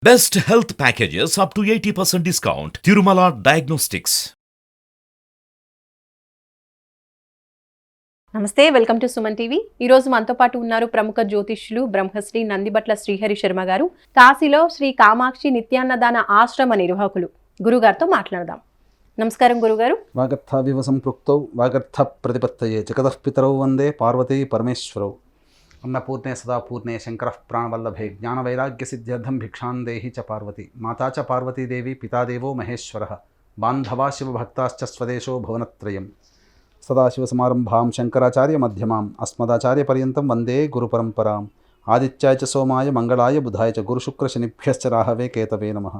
Best health packages up to 80% discount. Tirumala Diagnostics. నమస్తే, welcome to Suman TV. ఈ రోజు మనతో పాటు ఉన్నారు ప్రముఖ జ్యోతిష్యులు బ్రహ్మశ్రీ నందిబట్ల శ్రీహరి శర్మ గారు. కాశీలో శ్రీ కామాక్షి నిత్యాన్నదాన ఆశ్రమ నిర్వాహకులు. గురుగారితో మాట్లాడదాం. నమస్కారం గురుగారు. వాగర్థావివ సంపృక్తౌ వాగర్థ ప్రతిపత్తయే జగతః పితరౌ వందే పార్వతీ పరమేశ్వరౌ. అన్నపూర్ణే సదాపూర్ణే శంకరః ప్రాణవల్లభే జ్ఞానవైరాగ్యసిద్ధ్యర్థం భిక్షాం దేహి చ పార్వతి. మాతా చ పార్వతీదేవి పితాదేవో మహేశ్వరः బాంధవా శివభక్తాశ్చ స్వదేశో భువనత్రయం. సదాశివసమారంభాం శంకరాచార్య మధ్యమాం అస్మదాచార్యపర్యంతం వందే గురుపరంపరాం. ఆదిత్యాయ చ సోమాయ మంగళాయ బుధాయ చ గురుశుక్రశనిభ్యశ్చ రాహవే కేతవే నమః.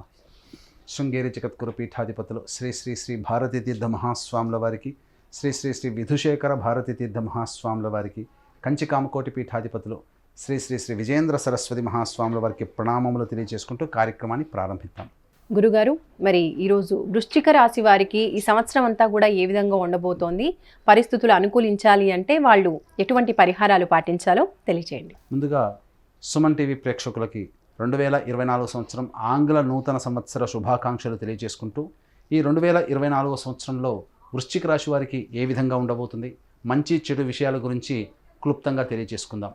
శృంగేరి జగద్గురు పీఠాధిపతులు శ్రీ శ్రీ శ్రీ భారతీ తీర్థ మహాస్వాముల వారికి, శ్రీ శ్రీ శ్రీ విధుశేఖర భారతీ తీర్థ మహాస్వాముల వారికి, కంచి కామకోటి పీఠాధిపతులు శ్రీ శ్రీ శ్రీ విజయేంద్ర సరస్వతి మహాస్వాముల వారికి ప్రణామములు తెలియజేసుకుంటూ కార్యక్రమాన్ని ప్రారంభిద్దాం. గురుగారు, మరి ఈరోజు వృశ్చిక రాశి వారికి ఈ సంవత్సరం అంతా కూడా ఏ విధంగా ఉండబోతోంది? పరిస్థితులు అనుకూలించాలి అంటే వాళ్ళు ఎటువంటి పరిహారాలు పాటించాలో తెలియజేయండి. ముందుగా సుమన్ టీవీ ప్రేక్షకులకి 2024 సంవత్సరం ఆంగ్ల నూతన సంవత్సర శుభాకాంక్షలు తెలియజేసుకుంటూ, ఈ 2024 సంవత్సరంలో వృశ్చిక రాశి వారికి ఏ విధంగా ఉండబోతుంది, మంచి చెడు విషయాల గురించి క్లుప్తంగా తెలియజేసుకుందాం.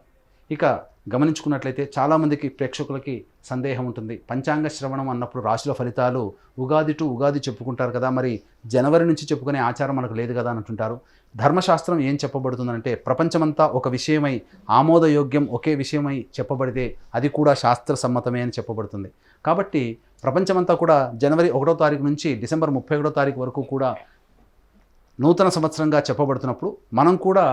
ఇక గమనించుకున్నట్లయితే చాలామందికి ప్రేక్షకులకి సందేహం ఉంటుంది. పంచాంగ శ్రవణం అన్నప్పుడు రాశుల ఫలితాలు ఉగాది టు ఉగాది చెప్పుకుంటారు కదా, మరి జనవరి నుంచి చెప్పుకునే ఆచారం మనకు లేదు కదా అని అంటుంటారు. ధర్మశాస్త్రం ఏం చెప్పబడుతుందంటే, ప్రపంచమంతా ఒక విషయమై ఆమోదయోగ్యం ఒకే విషయమై చెప్పబడితే అది కూడా శాస్త్ర సమ్మతమే అని చెప్పబడుతుంది. కాబట్టి ప్రపంచమంతా కూడా జనవరి 1వ తారీఖు నుంచి డిసెంబర్ 31వ తారీఖు వరకు కూడా నూతన సంవత్సరంగా చెప్పబడుతున్నప్పుడు మనం కూడా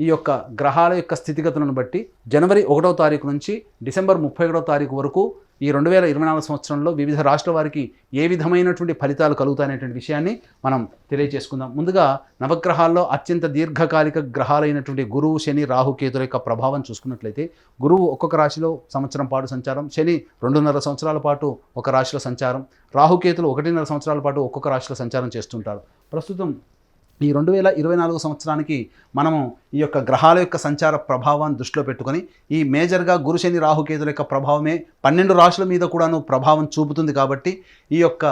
ఈ యొక్క గ్రహాల యొక్క స్థితిగతులను బట్టి జనవరి 1వ తారీఖు నుంచి డిసెంబర్ 31వ తారీఖు వరకు ఈ 2024 సంవత్సరంలో వివిధ రాష్ట్రాల వారికి ఏ విధమైనటువంటి ఫలితాలు కలుగుతాయనేటువంటి విషయాన్ని మనం తెలియజేసుకుందాం. ముందుగా నవగ్రహాల్లో అత్యంత దీర్ఘకాలిక గ్రహాలైనటువంటి గురువు, శని, రాహుకేతుల యొక్క ప్రభావం చూసుకున్నట్లయితే, గురువు ఒక్కొక్క రాశిలో సంవత్సరం పాటు సంచారం, శని 2.5 సంవత్సరాల పాటు ఒక రాశిలో సంచారం, రాహుకేతులు 1.5 సంవత్సరాల పాటు ఒక్కొక్క రాశిలో సంచారం చేస్తుంటారు. ప్రస్తుతం ఈ 2024 సంవత్సరానికి మనము ఈ యొక్క గ్రహాల యొక్క సంచార ప్రభావాన్ని దృష్టిలో పెట్టుకొని, ఈ మేజర్గా గురు, శని, రాహుకేతుల యొక్క ప్రభావమే 12 రాశుల మీద కూడాను ప్రభావం చూపుతుంది. కాబట్టి ఈ యొక్క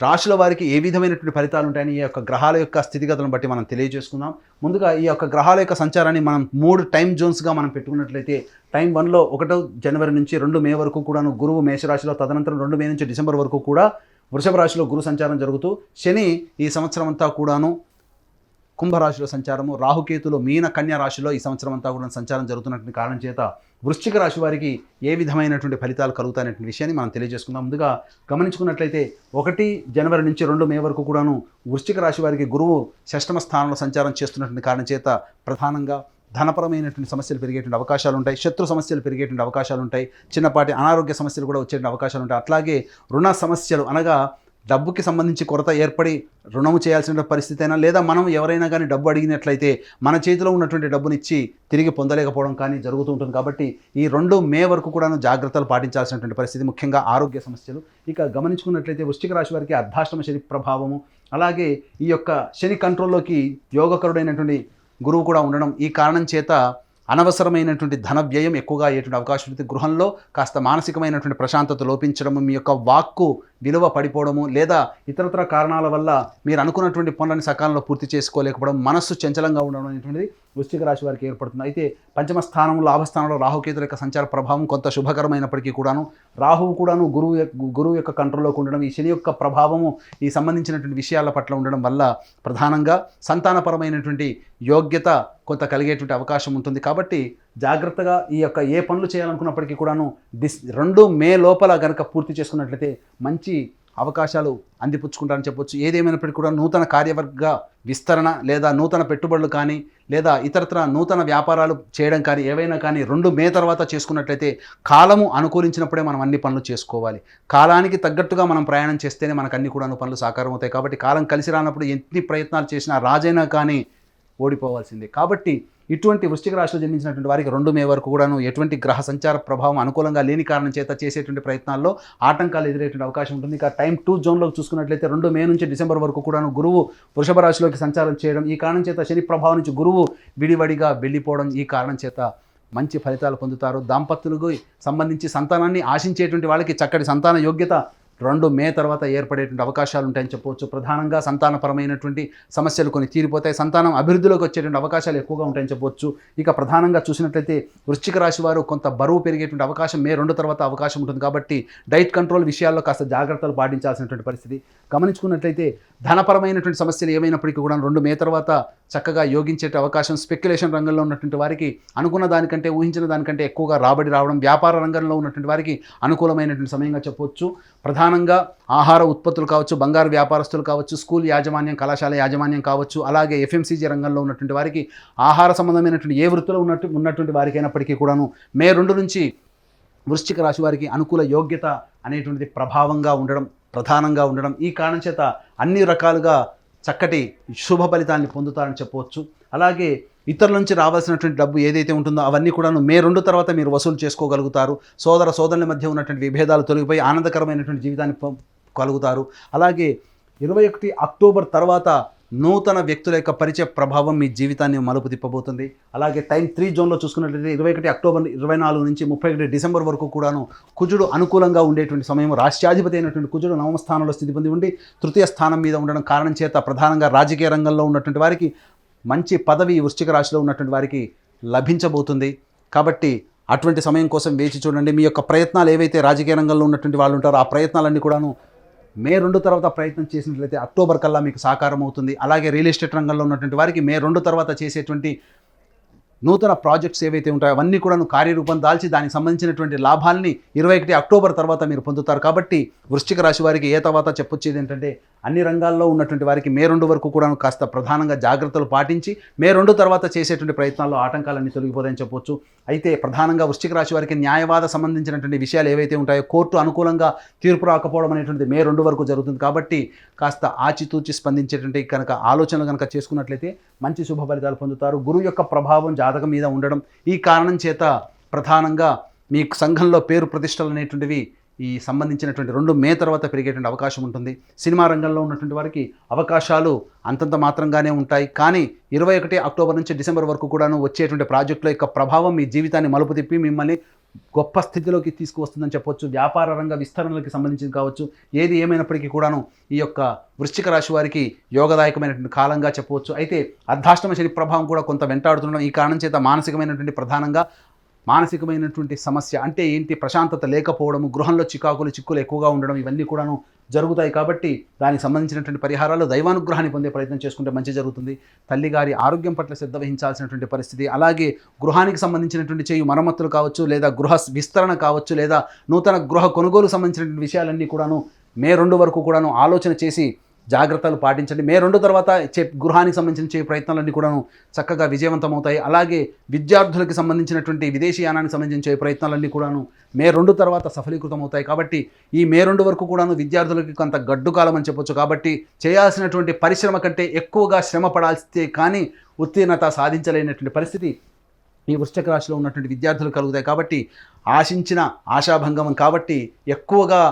రాశుల వారికి ఏ విధమైనటువంటి ఫలితాలు ఉంటాయని ఈ యొక్క గ్రహాల యొక్క స్థితిగతులను బట్టి మనం తెలియజేసుకుందాం. ముందుగా ఈ యొక్క గ్రహాల యొక్క సంచారాన్ని మనం 3 టైం జోన్స్గా మనం పెట్టుకున్నట్లయితే, టైం 1లో 1 జనవరి నుంచి 2 మే వరకు కూడాను గురువు మేషరాశిలో, తదనంతరం 2 మే నుంచి డిసెంబర్ వరకు కూడా వృషభ రాశిలో గురు సంచారం జరుగుతూ, శని ఈ సంవత్సరం అంతా కూడాను కుంభరాశిలో సంచారము, రాహుకేతులు మీన కన్యా రాశిలో ఈ సంవత్సరం అంతా కూడా సంచారం జరుగుతున్నటువంటి కారణం చేత వృశ్చిక రాశి వారికి ఏ విధమైనటువంటి ఫలితాలు కలుగుతాయనే విషయాన్ని మనం తెలియజేసుకుందాం. ముందుగా గమనించుకున్నట్లయితే 1 జనవరి నుంచి 2 మే వరకు కూడాను వృశ్చిక రాశి వారికి గురువు 6వ స్థానంలో సంచారం చేస్తున్నటువంటి కారణం చేత ప్రధానంగా ధనపరమైనటువంటి సమస్యలు పెరిగేటువంటి అవకాశాలు ఉంటాయి, శత్రు సమస్యలు పెరిగేటువంటి అవకాశాలు ఉంటాయి, చిన్నపాటి అనారోగ్య సమస్యలు కూడా వచ్చేటువంటి అవకాశాలు ఉంటాయి. అట్లాగే రుణ సమస్యలు, అనగా డబ్బుకి సంబంధించి కొరత ఏర్పడి రుణము చేయాల్సిన పరిస్థితి అయినా, లేదా మనం ఎవరైనా కానీ డబ్బు అడిగినట్లయితే మన చేతిలో ఉన్నటువంటి డబ్బునిచ్చి తిరిగి పొందలేకపోవడం కానీ జరుగుతూ ఉంటుంది. కాబట్టి ఈ 2 మే వరకు కూడా జాగ్రత్తలు పాటించాల్సినటువంటి పరిస్థితి, ముఖ్యంగా ఆరోగ్య సమస్యలు. ఇక గమనించుకున్నట్లయితే వృశ్చిక రాశి వారికి అర్ధాష్టమ శని ప్రభావము, అలాగే ఈ యొక్క శని కంట్రోల్లోకి యోగకరుడైనటువంటి గురువు కూడా ఉండడం, ఈ కారణం చేత అనవసరమైనటువంటి ధన వ్యయం ఎక్కువగా అయ్యేటువంటి అవకాశం ఉంది. గృహంలో కాస్త మానసికమైనటువంటి ప్రశాంతత లోపించడము, మీ యొక్క వాక్కు విలువ పడిపోవడము, లేదా ఇతరతర కారణాల వల్ల మీరు అనుకున్నటువంటి పనులను సకాలంలో పూర్తి చేసుకోలేకపోవడం, మనస్సు చంచలంగా ఉండడం అనేటువంటిది వృశ్చిక రాశి వారికి ఏర్పడుతుంది. అయితే పంచమ స్థానంలో, లాభస్థానంలో రాహుకేతుల యొక్క సంచార ప్రభావం కొంత శుభకరమైనప్పటికీ కూడాను, రాహువు కూడాను గురువు యొక్క కంట్రోల్లోకి ఉండడం, ఈ శని యొక్క ప్రభావము ఈ సంబంధించినటువంటి విషయాల పట్ల ఉండడం వల్ల ప్రధానంగా సంతానపరమైనటువంటి యోగ్యత కొంత కలిగేటువంటి అవకాశం ఉంటుంది. కాబట్టి జాగ్రత్తగా ఈ యొక్క ఏ పనులు చేయాలనుకున్నప్పటికీ కూడాను 2 మే లోపల కనుక పూర్తి చేసుకున్నట్లయితే మంచి అవకాశాలు అందిపుచ్చుకుంటారని చెప్పొచ్చు. ఏదేమైనప్పటికీ కూడా నూతన కార్యవర్గ విస్తరణ, లేదా నూతన పెట్టుబడులు కానీ, లేదా ఇతరత్ర నూతన వ్యాపారాలు చేయడం కానీ, ఏవైనా కానీ 2 మే తర్వాత చేసుకున్నట్లయితే కాలము అనుకూలించినప్పుడే మనం అన్ని పనులు చేసుకోవాలి. కాలానికి తగ్గట్టుగా మనం ప్రయాణం చేస్తేనే మనకు అన్ని కూడా పనులు సాకారం అవుతాయి. కాబట్టి కాలం కలిసి రానప్పుడు ఎన్ని ప్రయత్నాలు చేసినా రాజైనా కానీ ఓడిపోవాల్సిందే. కాబట్టి ఇటువంటి వృశ్చిక రాశిలో జన్మించినటువంటి వారికి 2 మే వరకు కూడాను ఎటువంటి గ్రహ సంచార ప్రభావం అనుకూలంగా లేని కారణం చేత చేసేటువంటి ప్రయత్నాల్లో ఆటంకాలు ఎదురయ్యేటువంటి అవకాశం ఉంటుంది. ఇక టైం 2 జోన్లోకి చూసుకున్నట్లయితే 2 మే నుంచి డిసెంబర్ వరకు కూడాను గురువు వృషభ రాశిలోకి సంచారం చేయడం, ఈ కారణం చేత శని ప్రభావం నుంచి గురువు విడివడిగా వెళ్ళిపోవడం, ఈ కారణం చేత మంచి ఫలితాలు పొందుతారు. దాంపత్యులకు సంబంధించి సంతానాన్ని ఆశించేటువంటి వాళ్ళకి చక్కటి సంతాన యోగ్యత 2 మే తర్వాత ఏర్పడేటువంటి అవకాశాలు ఉంటాయని చెప్పవచ్చు. ప్రధానంగా సంతానపరమైనటువంటి సమస్యలు కొన్ని తీరిపోతాయి. సంతానం అభివృద్ధిలోకి వచ్చేటువంటి అవకాశాలు ఎక్కువగా ఉంటాయని చెప్పవచ్చు. ఇక ప్రధానంగా చూసినట్లయితే వృశ్చిక రాశి వారు కొంత బరువు పెరిగేటువంటి అవకాశం మే 2 తర్వాత అవకాశం ఉంటుంది. కాబట్టి డైట్ కంట్రోల్ విషయాల్లో కాస్త జాగ్రత్తలు పాటించాల్సినటువంటి పరిస్థితి. గమనించుకున్నట్లయితే ధనపరమైనటువంటి సమస్యలు ఏమైనప్పటికీ కూడా 2 మే తర్వాత చక్కగా యోగించే అవకాశం, స్పెక్యులేషన్ రంగంలో ఉన్నటువంటి వారికి అనుకున్న దానికంటే ఊహించిన దానికంటే ఎక్కువగా రాబడి రావడం, వ్యాపార రంగంలో ఉన్నటువంటి వారికి అనుకూలమైనటువంటి సమయంగా చెప్పవచ్చు. ప్రధానంగా ఆహార ఉత్పత్తులు కావచ్చు, బంగారు వ్యాపారస్తులు కావచ్చు, స్కూల్ యాజమాన్యం, కళాశాల యాజమాన్యం కావచ్చు, అలాగే FMCG రంగంలో ఉన్నటువంటి వారికి ఆహార సంబంధమైనటువంటి ఏ వృత్తిలో ఉన్నటువంటి వారికి అయినప్పటికీ కూడాను మే 2 నుంచి వృశ్చిక రాశి వారికి అనుకూల యోగ్యత అనేటువంటిది ప్రభావంగా ఉండడం, ప్రధానంగా ఉండడం, ఈ కారణం చేత అన్ని రకాలుగా చక్కటి శుభ ఫలితాన్ని పొందుతారని చెప్పవచ్చు. అలాగే ఇతరుల నుంచి రావాల్సినటువంటి డబ్బు ఏదైతే ఉంటుందో అవన్నీ కూడాను మే 2 తర్వాత మీరు వసూలు చేసుకోగలుగుతారు. సోదరుల మధ్య ఉన్నటువంటి విభేదాలు తొలగిపోయి ఆనందకరమైనటువంటి జీవితాన్ని కలుగుతారు. అలాగే 21 అక్టోబర్ తర్వాత నూతన వ్యక్తుల యొక్క పరిచయ ప్రభావం మీ జీవితాన్ని మలుపు తిప్పబోతుంది. అలాగే టైం 3 జోన్లో చూసుకున్నట్లయితే 21 అక్టోబర్ 24 నుంచి 31 డిసెంబర్ వరకు కూడాను కుజుడు అనుకూలంగా ఉండేటువంటి సమయం. రాష్ట్రాధిపతి అయినటువంటి కుజుడు 9వ స్థానంలో స్థితి పొంది ఉండి తృతీయ స్థానం మీద ఉండడం కారణం చేత ప్రధానంగా రాజకీయ రంగంలో ఉన్నటువంటి వారికి మంచి పదవి వృశ్చిక రాశిలో ఉన్నటువంటి వారికి లభించబోతుంది. కాబట్టి అటువంటి సమయం కోసం వేచి చూడండి. మీ యొక్క ప్రయత్నాలు ఏవైతే రాజకీయ రంగంలో ఉన్నటువంటి వాళ్ళు ఉంటారో ఆ ప్రయత్నాలన్నీ కూడాను మే 2 తర్వాత ప్రయత్నం చేసినట్లయితే అక్టోబర్ కల్లా మీకు సాకారం అవుతుంది. అలాగే రియల్ ఎస్టేట్ రంగంలో ఉన్నటువంటి వారికి మే 2 తర్వాత చేసేటువంటి నూతన ప్రాజెక్ట్స్ ఏవైతే ఉంటాయో అవన్నీ కూడా కార్యరూపం దాల్చి దానికి సంబంధించినటువంటి లాభాల్ని 21 అక్టోబర్ తర్వాత మీరు పొందుతారు. కాబట్టి వృశ్చిక రాశి వారికి ఏ తర్వాత చెప్పొచ్చేది ఏంటంటే అన్ని రంగాల్లో ఉన్నటువంటి వారికి మే 2 వరకు కూడా కాస్త ప్రధానంగా జాగ్రత్తలు పాటించి మే 2 తర్వాత చేసేటువంటి ప్రయత్నాల్లో ఆటంకాలన్నీ తొలగిపోతాయని చెప్పొచ్చు. అయితే ప్రధానంగా వృశ్చిక రాశి వారికి న్యాయవాద సంబంధించినటువంటి విషయాలు ఏవైతే ఉంటాయో కోర్టు అనుకూలంగా తీర్పు రాకపోవడం అనేటువంటిది మే 2 వరకు జరుగుతుంది. కాబట్టి కాస్త ఆచితూచి స్పందించేటువంటి కనుక ఆలోచనలు కనుక చేసుకున్నట్లయితే మంచి శుభ ఫలితాలు పొందుతారు. గురువు యొక్క ప్రభావం జాతకం మీద ఉండడం ఈ కారణం చేత ప్రధానంగా మీ సంఘంలో పేరు ప్రతిష్టలు అనేటువంటివి ఈ సంబంధించినటువంటి 2 మే తర్వాత పెరిగేటువంటి అవకాశం ఉంటుంది. సినిమా రంగంలో ఉన్నటువంటి వారికి అవకాశాలు అంతంత మాత్రంగానే ఉంటాయి. కానీ 21 అక్టోబర్ నుంచి డిసెంబర్ వరకు కూడాను వచ్చేటువంటి ప్రాజెక్టుల యొక్క ప్రభావం మీ జీవితాన్ని మలుపు తిప్పి మిమ్మల్ని గొప్ప స్థితిలోకి తీసుకువస్తుందని చెప్పొచ్చు. వ్యాపార రంగ విస్తరణలకు సంబంధించింది కావచ్చు. ఏది ఏమైనప్పటికీ కూడాను ఈ యొక్క వృశ్చిక రాశి వారికి యోగదాయకమైనటువంటి కాలంగా చెప్పవచ్చు. అయితే అర్ధాష్టమ శని ప్రభావం కూడా కొంత వెంటాడుతుండడం ఈ కారణం చేత మానసికమైనటువంటి ప్రధానంగా మానసికమైనటువంటి సమస్య అంటే ఏంటి, ప్రశాంతత లేకపోవడము, గృహంలో చిక్కులు ఎక్కువగా ఉండడం ఇవన్నీ కూడాను జరుగుతాయి. కాబట్టి దానికి సంబంధించినటువంటి పరిహారాలు దైవానుగ్రహాన్ని పొందే ప్రయత్నం చేసుకుంటే మంచి జరుగుతుంది. తల్లిగారి ఆరోగ్యం పట్ల శ్రద్ధ వహించాల్సినటువంటి పరిస్థితి. అలాగే గృహానికి సంబంధించినటువంటి చేయు మరమ్మతులు కావచ్చు, లేదా గృహ విస్తరణ కావచ్చు, లేదా నూతన గృహ కొనుగోలు సంబంధించినటువంటి విషయాలన్నీ కూడాను మే 2 వరకు కూడాను ఆలోచన చేసి జాగ్రత్తలు పాటించండి. మే 2 తర్వాత గృహానికి సంబంధించిన చేయ ప్రయత్నాలన్నీ కూడాను చక్కగా విజయవంతమవుతాయి. అలాగే విద్యార్థులకు సంబంధించినటువంటి విదేశీయానానికి సంబంధించిన చేయ ప్రయత్నాలన్నీ కూడాను మే 2 తర్వాత సఫలీకృతం అవుతాయి. కాబట్టి ఈ మే 2 వరకు కూడాను విద్యార్థులకి కొంత గడ్డు కాలం అని చెప్పొచ్చు. కాబట్టి చేయాల్సినటువంటి పరిశ్రమ కంటే ఎక్కువగా శ్రమ పడాల్స్తే కానీ ఉత్తీర్ణత సాధించలేనటువంటి పరిస్థితి ఈ వృశ్చిక రాశిలో ఉన్నటువంటి విద్యార్థులు కలుగుతాయి. కాబట్టి ఆశించిన ఆశాభంగం కాబట్టి ఎక్కువగా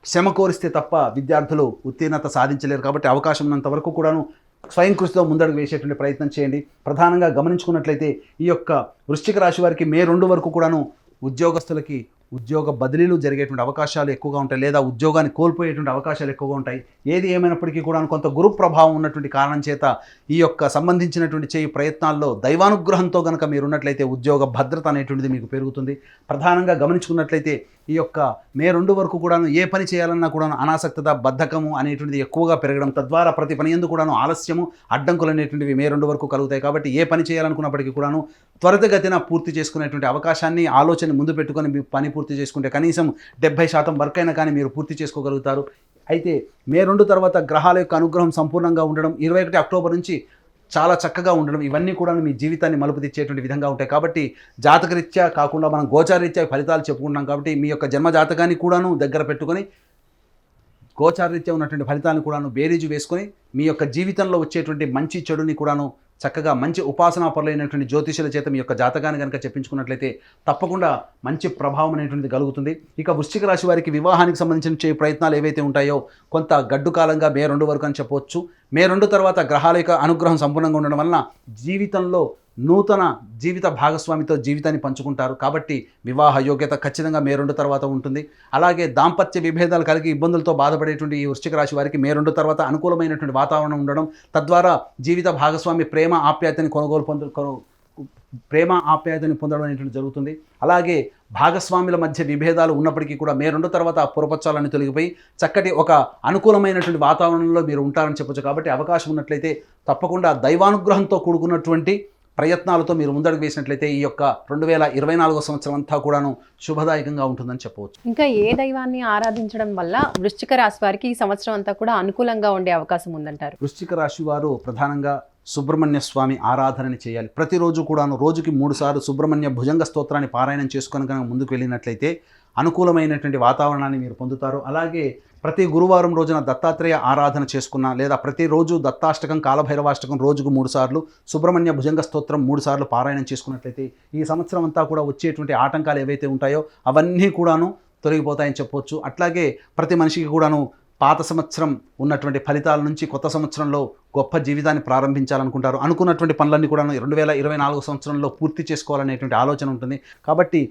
శ్రమ కోరిస్తే తప్ప విద్యార్థులు ఉత్తీర్ణత సాధించలేరు. కాబట్టి అవకాశం ఉన్నంత వరకు కూడాను స్వయం కృషితో ముందడుగు వేసేటువంటి ప్రయత్నం చేయండి. ప్రధానంగా గమనించుకున్నట్లయితే ఈ యొక్క వృశ్చిక రాశి వారికి మే 2 వరకు కూడాను ఉద్యోగస్తులకి ఉద్యోగ బదిలీలు జరిగేటువంటి అవకాశాలు ఎక్కువగా ఉంటాయి, లేదా ఉద్యోగాన్ని కోల్పోయేటువంటి అవకాశాలు ఎక్కువగా ఉంటాయి. ఏది ఏమైనప్పటికీ కూడా కొంత గురు ప్రభావం ఉన్నటువంటి కారణం చేత ఈ యొక్క సంబంధించినటువంటి చేయి ప్రయత్నాల్లో దైవానుగ్రహంతో కనుక మీరున్నట్లయితే ఉద్యోగ భద్రత అనేటువంటిది మీకు పెరుగుతుంది. ప్రధానంగా గమనించుకున్నట్లయితే ఈ యొక్క మే 2 వరకు కూడాను ఏ పని చేయాలన్నా కూడాను అనాసక్తత, బద్ధకము అనేటువంటిది ఎక్కువగా పెరగడం, తద్వారా ప్రతి పని యందు కూడాను ఆలస్యము, అడ్డంకులు అనేటువంటివి మే 2 వరకు కలుగుతాయి. కాబట్టి ఏ పని చేయాలనుకున్నప్పటికీ కూడాను త్వరితగతిన పూర్తి చేసుకునేటువంటి అవకాశాన్ని ఆలోచన ముందు పెట్టుకొని మీ పని పూర్తి చేసుకుంటే కనీసం 70% వర్క్ అయినా కానీ మీరు పూర్తి చేసుకోగలుగుతారు. అయితే మే 2 తర్వాత గ్రహాల యొక్క అనుగ్రహం సంపూర్ణంగా ఉండడం, 21 అక్టోబర్ నుంచి చాలా చక్కగా ఉండడం ఇవన్నీ కూడా మీ జీవితాన్ని మలుపు తెచ్చేటువంటి విధంగా ఉంటాయి. కాబట్టి జాతకరీత్యా కాకుండా మనం గోచారరీత్యా ఫలితాలు చెప్పుకుంటాం. కాబట్టి మీ యొక్క జన్మ జాతకాన్ని కూడాను దగ్గర పెట్టుకొని గోచారరీత్యా ఉన్నటువంటి ఫలితాలను కూడాను బేరీజు వేసుకొని మీ యొక్క జీవితంలో వచ్చేటువంటి మంచి చెడుని కూడాను చక్కగా మంచి ఉపాసనా పరులైనటువంటి జ్యోతిషుల చేత మీ యొక్క జాతకాన్ని కనుక చెప్పించుకున్నట్లయితే తప్పకుండా మంచి ప్రభావం అనేటువంటిది కలుగుతుంది. ఇక వృశ్చిక రాశి వారికి వివాహానికి సంబంధించిన ప్రయత్నాలు ఏవైతే ఉంటాయో కొంత గడ్డు కాలంగా మే 2 వరకు అని చెప్పవచ్చు. మే 2 తర్వాత గ్రహాల యొక్క అనుగ్రహం సంపూర్ణంగా ఉండడం వలన జీవితంలో నూతన జీవిత భాగస్వామితో జీవితాన్ని పంచుకుంటారు. కాబట్టి వివాహ యోగ్యత ఖచ్చితంగా మే 2 తర్వాత ఉంటుంది. అలాగే దాంపత్య విభేదాలు కలిగి ఇబ్బందులతో బాధపడేటువంటి ఈ వృశ్చిక రాశి వారికి మే 2 తర్వాత అనుకూలమైనటువంటి వాతావరణం ఉండడం, తద్వారా జీవిత భాగస్వామి ప్రేమ ఆప్యాయతని పొందడం అనేటువంటి జరుగుతుంది. అలాగే భాగస్వాముల మధ్య విభేదాలు ఉన్నప్పటికీ కూడా మే 2 తర్వాత ఆ పురపచ్చాలన్నీ తొలగిపోయి చక్కటి ఒక అనుకూలమైనటువంటి వాతావరణంలో మీరు ఉంటారని చెప్పొచ్చు. కాబట్టి అవకాశం ఉన్నట్లయితే తప్పకుండా దైవానుగ్రహంతో కూడుకున్నటువంటి ప్రయత్నాలతో మీరు ముందడుగు వేసినట్లయితే ఈ యొక్క 2024 సంవత్సరం అంతా కూడాను శుభదాయకంగా ఉంటుందని చెప్పవచ్చు. ఇంకా ఏ దైవాన్ని ఆరాధించడం వల్ల వృశ్చిక రాశి వారికి ఈ సంవత్సరం అంతా కూడా అనుకూలంగా ఉండే అవకాశం ఉందంటారు? వృశ్చిక రాశి వారు ప్రధానంగా సుబ్రహ్మణ్య స్వామి ఆరాధనని చేయాలి. ప్రతిరోజు కూడాను రోజుకి 3 సార్లు సుబ్రహ్మణ్య భుజంగ స్తోత్రాన్ని పారాయణం చేసుకొని కనుక ముందుకు వెళ్ళినట్లయితే అనుకూలమైనటువంటి వాతావరణాన్ని మీరు పొందుతారు. అలాగే ప్రతి గురువారం రోజున దత్తాత్రేయ ఆరాధన చేసుకున్నా, లేదా ప్రతిరోజు దత్తాష్టకం కాలభైరవాష్టకం రోజుకు 3 సార్లు, సుబ్రహ్మణ్య భుజంగ స్తోత్రం 3 సార్లు పారాయణం చేసుకున్నట్లయితే ఈ సంవత్సరం అంతా కూడా వచ్చేటువంటి ఆటంకాలు ఏవైతే ఉంటాయో అవన్నీ కూడాను తొలగిపోతాయని చెప్పవచ్చు. అట్లాగే ప్రతి మనిషికి కూడాను పాత సంవత్సరం ఉన్నటువంటి ఫలితాల నుంచి కొత్త సంవత్సరంలో గొప్ప జీవితాన్ని ప్రారంభించాలనుకుంటారు. అనుకున్నటువంటి పనులన్నీ కూడా 2024 సంవత్సరంలో పూర్తి చేసుకోవాలనేటువంటి ఆలోచన ఉంటుంది. కాబట్టి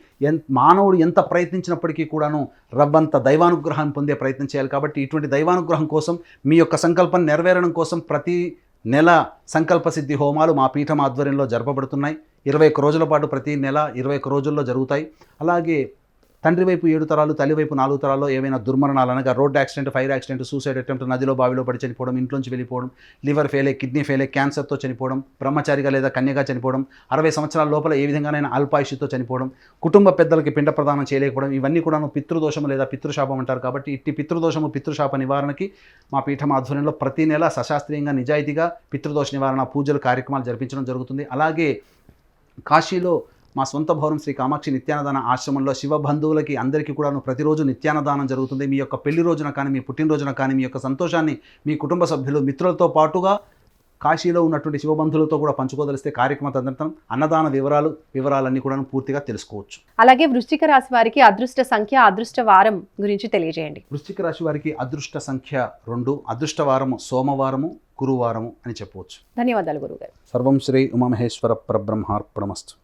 మానవుడు ఎంత ప్రయత్నించినప్పటికీ కూడాను రవ్వంత దైవానుగ్రహాన్ని పొందే ప్రయత్నం చేయాలి. కాబట్టి ఇటువంటి దైవానుగ్రహం కోసం మీ యొక్క సంకల్పం నెరవేరడం కోసం ప్రతి నెల సంకల్ప సిద్ధి హోమాలు మా పీఠం ఆధ్వర్యంలో జరపబడుతున్నాయి. 21 రోజుల పాటు ప్రతి నెల 21 రోజుల్లో జరుగుతాయి. అలాగే తండ్రి వైపు 7 తరాలు, తల్లి వైపు 4 తరాల్లో ఏవైనా దుర్మరణాలు అనగా road accident, fire accident, suicide attempt, నదిలో బావిలో పడి చనిపోవడం, ఇంట్లోంచి వెళ్ళిపోవడం, లివర్ ఫెయిల్, కిడ్నీ ఫెయిల్, క్యాన్సర్తో చనిపోవడం, బ్రహ్మచారిగా లేదా కన్యగా చనిపోవడం, 60 సంవత్సరాల లోపల ఏ విధంగానైనా అల్పాయుష్తో చనిపోవడం, కుటుంబ పెద్దలకి పిండ ప్రదానం చేయలేకపోవడం, ఇవన్నీ కూడాను పితృదోషము లేదా పితృశాపం అంటారు. కాబట్టి ఇట్టి పితృదోషము పితృశాప నివారణకి మా పీఠం ఆధ్వర్యంలో ప్రతి నెల సశాస్త్రీయంగా నిజాయితీగా పితృదోష నివారణ పూజలు కార్యక్రమాలు జరిపించడం జరుగుతుంది. అలాగే కాశీలో మా సొంత భవనం శ్రీ కామాక్షి నిత్యాన్నదాన ఆశ్రమంలో శివ బంధువులకి అందరికీ కూడా ప్రతిరోజు నిత్యాన్నదానం జరుగుతుంది. మీ యొక్క పెళ్లి రోజున కానీ, మీ పుట్టినరోజున కానీ, మీ యొక్క సంతోషాన్ని మీ కుటుంబ సభ్యులు, మిత్రులతో పాటుగా కాశీలో ఉన్నటువంటి శివబంధువులతో కూడా పంచుకోదలిస్తే కార్యక్రమ తదనంతరం అన్నదాన వివరాలన్నీ కూడా పూర్తిగా తెలుసుకోవచ్చు. అలాగే వృశ్చిక రాశి వారికి అదృష్ట సంఖ్య, అదృష్ట వారం గురించి తెలియజేయండి. వృశ్చిక రాశి వారికి అదృష్ట సంఖ్య 2, అదృష్ట వారము సోమవారము, గురువారము అని చెప్పవచ్చు. ధన్యవాదాలు గురుగారు. సర్వం శ్రీ ఉమామహేశ్వర పరబ్రహ్మార్పణమస్తు.